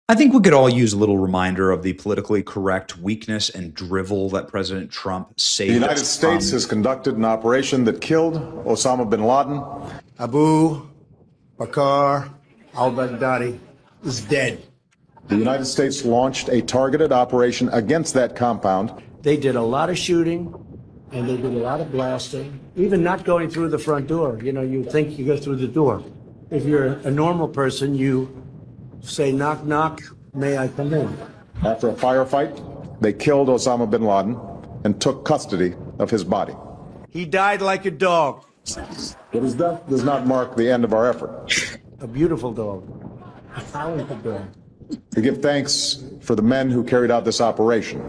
I think we could all use a little reminder of the politically correct weakness and drivel that President Trump The saved United us States from. has conducted an operation that killed Osama bin Laden. Abu Bakr al-Baghdadi is dead. The United States launched a targeted operation against that compound. They did a lot of shooting and they did a lot of blasting, even not going through the front door. You know, you think you go through the door. If you're a normal person, you say, knock, knock, may I come in? After a firefight, they killed Osama bin Laden and took custody of his body. He died like a dog. But his death does not mark the end of our effort. A beautiful dog. A talented dog. We give thanks for the men who carried out this operation.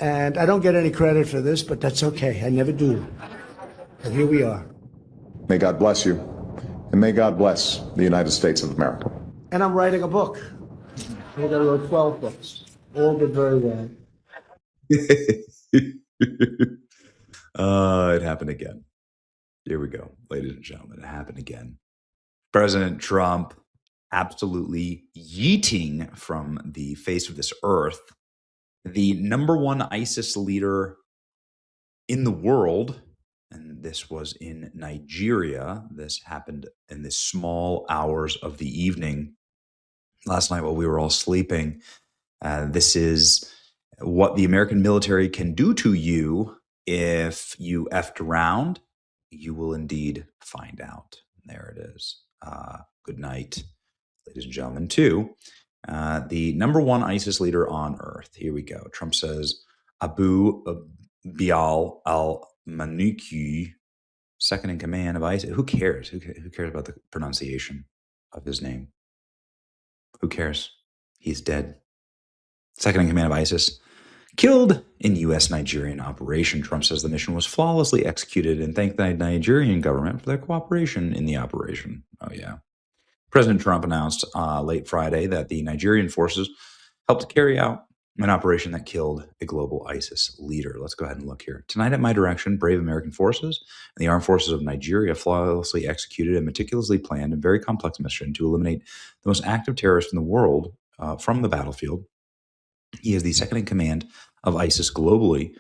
And I don't get any credit for this, but that's okay. I never do. But here we are. May God bless you, and may God bless the United States of America. And I'm writing a book. I think I wrote 12 books. All did very well. It happened again. Here we go, ladies and gentlemen. It happened again. President Trump absolutely yeeting from the face of this earth the number one ISIS leader in the world. And this was in Nigeria. This happened in the small hours of the evening last night while we were all sleeping. This is what the American military can do to you if you effed around. You will indeed find out. There it is. Good night, ladies and gentlemen, to the number one ISIS leader on earth. Here we go. Trump says Abu Bial al-Maniki, second in command of ISIS. Who cares? Who cares about the pronunciation of his name? Who cares? He's dead. Second in command of ISIS, killed in U.S.-Nigerian operation. Trump says the mission was flawlessly executed and thanked the Nigerian government for their cooperation in the operation. Oh, yeah. President Trump announced late Friday that the Nigerian forces helped carry out an operation that killed a global ISIS leader. Let's go ahead and look here. Tonight, at my direction, brave American forces and the armed forces of Nigeria flawlessly executed a meticulously planned and very complex mission to eliminate the most active terrorist in the world from the battlefield. He is the second in command of ISIS globally.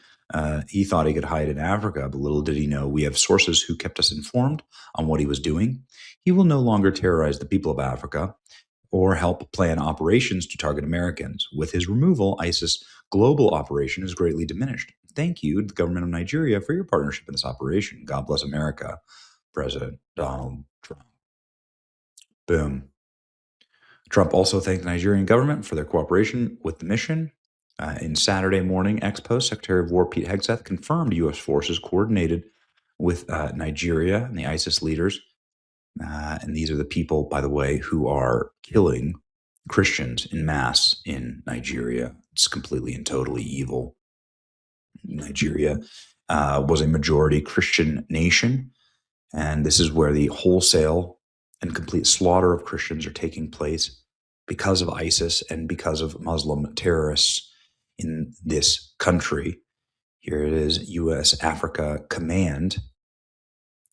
He thought he could hide in Africa, but little did he know we have sources who kept us informed on what he was doing. He will no longer terrorize the people of Africa or help plan operations to target Americans. With his removal, ISIS global operation is greatly diminished. Thank you to the government of Nigeria for your partnership in this operation. God bless America, President Donald Trump. Boom. Trump also thanked the Nigerian government for their cooperation with the mission. In Saturday morning, ex-post Secretary of War Pete Hegseth confirmed U.S. forces coordinated with Nigeria and the ISIS leaders. And these are the people, by the way, who are killing Christians in mass in Nigeria. It's completely and totally evil. Nigeria was a majority Christian nation, and this is where the wholesale and complete slaughter of Christians are taking place because of ISIS and because of Muslim terrorists in this country. Here it is, U.S. Africa Command.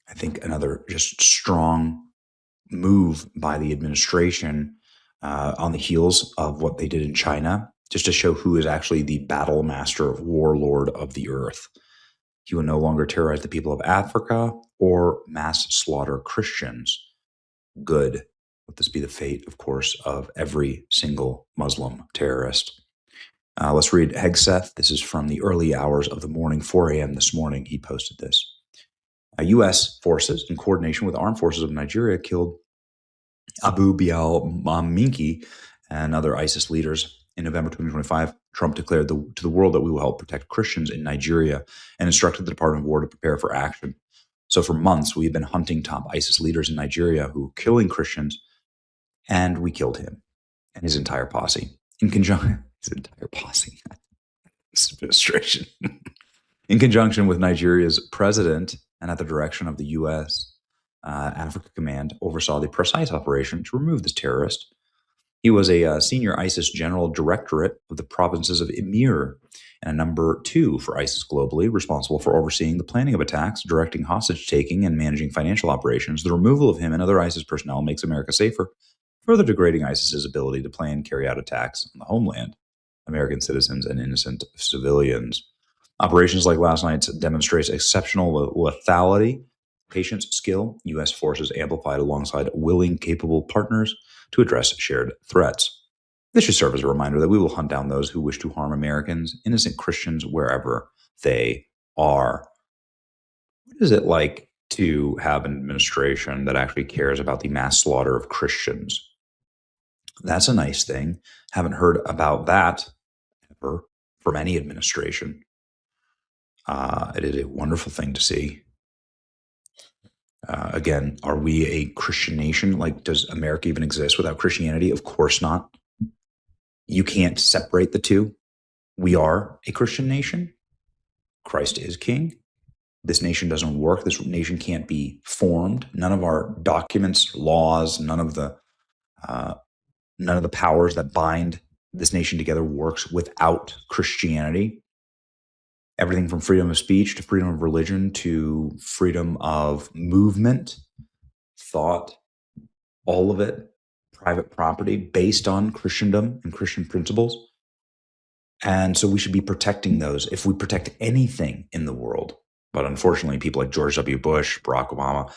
I think another just strong move by the administration on the heels of what they did in China, just to show who is actually the battle master, warlord of the earth. He will no longer terrorize the people of Africa or mass slaughter Christians. Good. Let this be the fate, of course, of every single Muslim terrorist. Let's read Hegseth. This is from the early hours of the morning, 4 a.m. this morning. He posted this. U.S. forces, in coordination with armed forces of Nigeria, killed Abu Bial Minki and other ISIS leaders. In November 2025, Trump declared to the world that we will help protect Christians in Nigeria and instructed the Department of War to prepare for action. So for months, we've been hunting top ISIS leaders in Nigeria who were killing Christians, and we killed him and his entire posse. This administration. In conjunction with Nigeria's president and at the direction of the U.S. Africa Command, oversaw the precise operation to remove this terrorist. He was a senior ISIS general directorate of the provinces of Emir and a number 2 for ISIS globally, responsible for overseeing the planning of attacks, directing hostage-taking, and managing financial operations. The removal of him and other ISIS personnel makes America safer further degrading ISIS's ability to plan and carry out attacks on the homeland, American citizens, and innocent civilians. Operations like last night's demonstrates exceptional lethality, patience, skill. U.S. forces amplified alongside willing, capable partners to address shared threats. This should serve as a reminder that we will hunt down those who wish to harm Americans, innocent Christians, wherever they are. What is it like to have an administration that actually cares about the mass slaughter of Christians? That's a nice thing. Haven't heard about that ever from any administration. It is a wonderful thing to see. Again, are we a Christian nation? Like, does America even exist without Christianity? Of course not. You can't separate the two. We are a Christian nation. Christ is king. This nation doesn't work. This nation can't be formed. None of our documents, laws, none of the powers that bind this nation together works without Christianity. Everything from freedom of speech to freedom of religion to freedom of movement, thought, all of it, private property based on Christendom and Christian principles. And so we should be protecting those if we protect anything in the world. But unfortunately, people like George W. Bush, Barack Obama,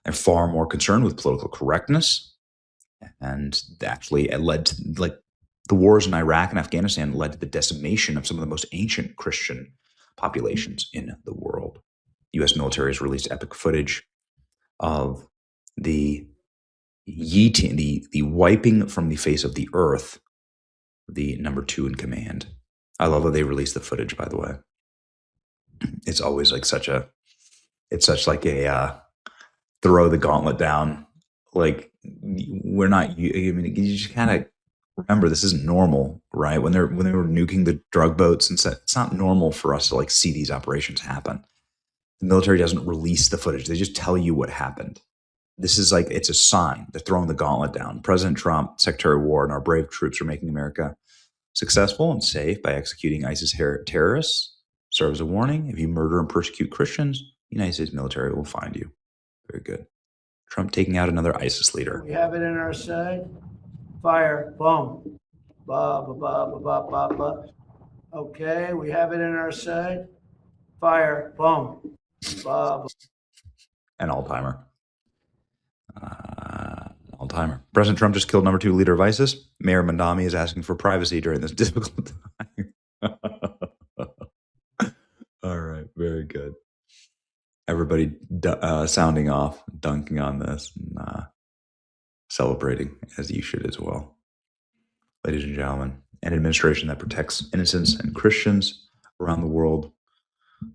are far more concerned with political correctness. And actually, it led to, like, the wars in Iraq and Afghanistan led to the decimation of some of the most ancient Christian populations in the world. U.S. military has released epic footage of the yeeting, the wiping from the face of the earth, the number 2 in command. I love that they released the footage, by the way. It's always like it's such like a throw the gauntlet down. Like, we're not, I mean, you just kind of remember this isn't normal, right? When they were nuking the drug boats and said, it's not normal for us to like see these operations happen. The military doesn't release the footage. They just tell you what happened. This is like, it's a sign. They're throwing the gauntlet down. President Trump, Secretary of War, and our brave troops are making America successful and safe by executing ISIS terrorists. Serve as a warning. If you murder and persecute Christians, the United States military will find you. Very good. Trump taking out another ISIS leader. We have it in our sight. Fire. Boom. Ba, ba, ba, ba, ba, ba, ba. Okay, we have it in our sight. Fire. Boom. Ba, ba. An all-timer. All-timer. President Trump just killed number 2 leader of ISIS. Mayor Mandami is asking for privacy during this difficult time. All right, very good. Everybody sounding off, dunking on this, and celebrating, as you should as well. Ladies and gentlemen, an administration that protects innocents and Christians around the world,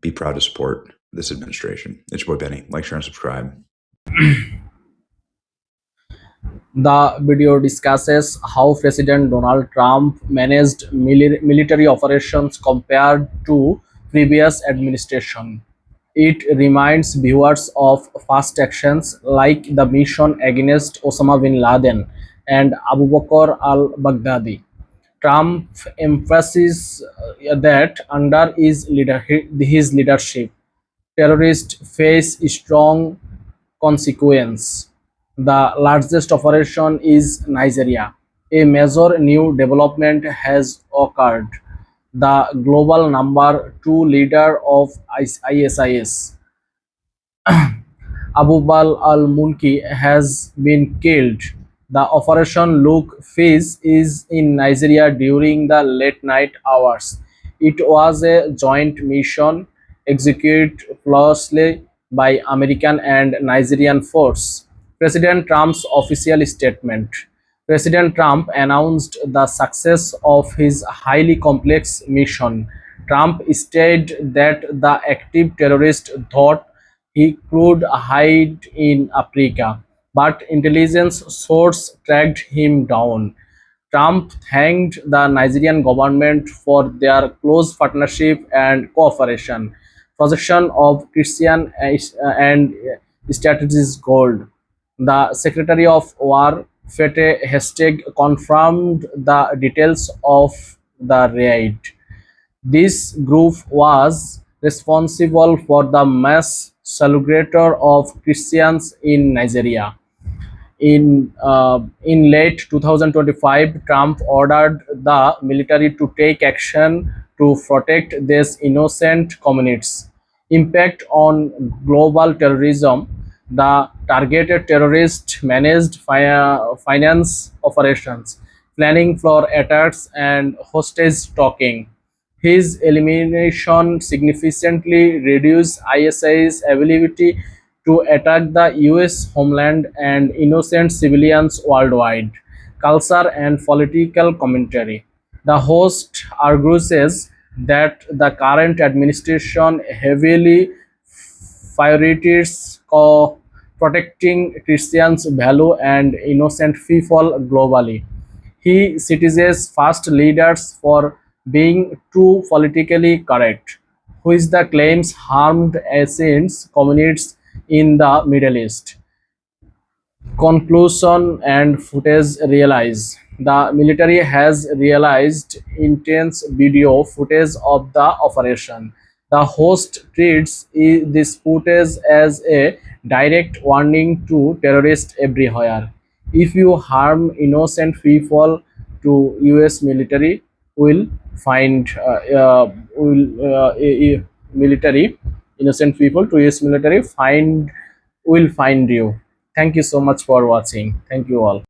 be proud to support this administration. It's your boy Benny. Like, share, and subscribe. The video discusses how President Donald Trump managed military operations compared to previous administration. It reminds viewers of past actions like the mission against Osama bin Laden and Abu Bakr al-Baghdadi. Trump emphasizes that under his leadership, terrorists face strong consequence. The largest operation is Nigeria. A major new development has occurred. The global number 2 leader of ISIS, Abu Bakr al-Mulki, has been killed. The Operation Look phase is in Nigeria during the late night hours. It was a joint mission executed flawlessly by American and Nigerian force. President Trump's official statement. President Trump announced the success of his highly complex mission. Trump stated that the active terrorist thought he could hide in Africa, but intelligence sources tracked him down. Trump thanked the Nigerian government for their close partnership and cooperation. Projection of Christian and strategies gold. The Secretary of War Fete Hesteg confirmed the details of the raid. This group was responsible for the mass slaughter of Christians in Nigeria. In late 2025, Trump ordered the military to take action to protect these innocent communities. Impact on global terrorism: the targeted terrorists managed finance operations, planning for attacks, and hostage taking. His elimination significantly reduced ISIS's ability to attack the US homeland and innocent civilians worldwide. Culture and political commentary: the host argues that the current administration heavily prioritizes protecting Christians' value and innocent people globally. He criticizes fast leaders for being too politically correct, which the claims harmed ancient communities in the Middle East. Conclusion and footage realize: the military has realized intense video footage of the operation. The host treats this footage as a direct warning to terrorists everywhere. If you harm innocent people, to US military will find military innocent people to US military find will find you. Thank you so much for watching. Thank you all.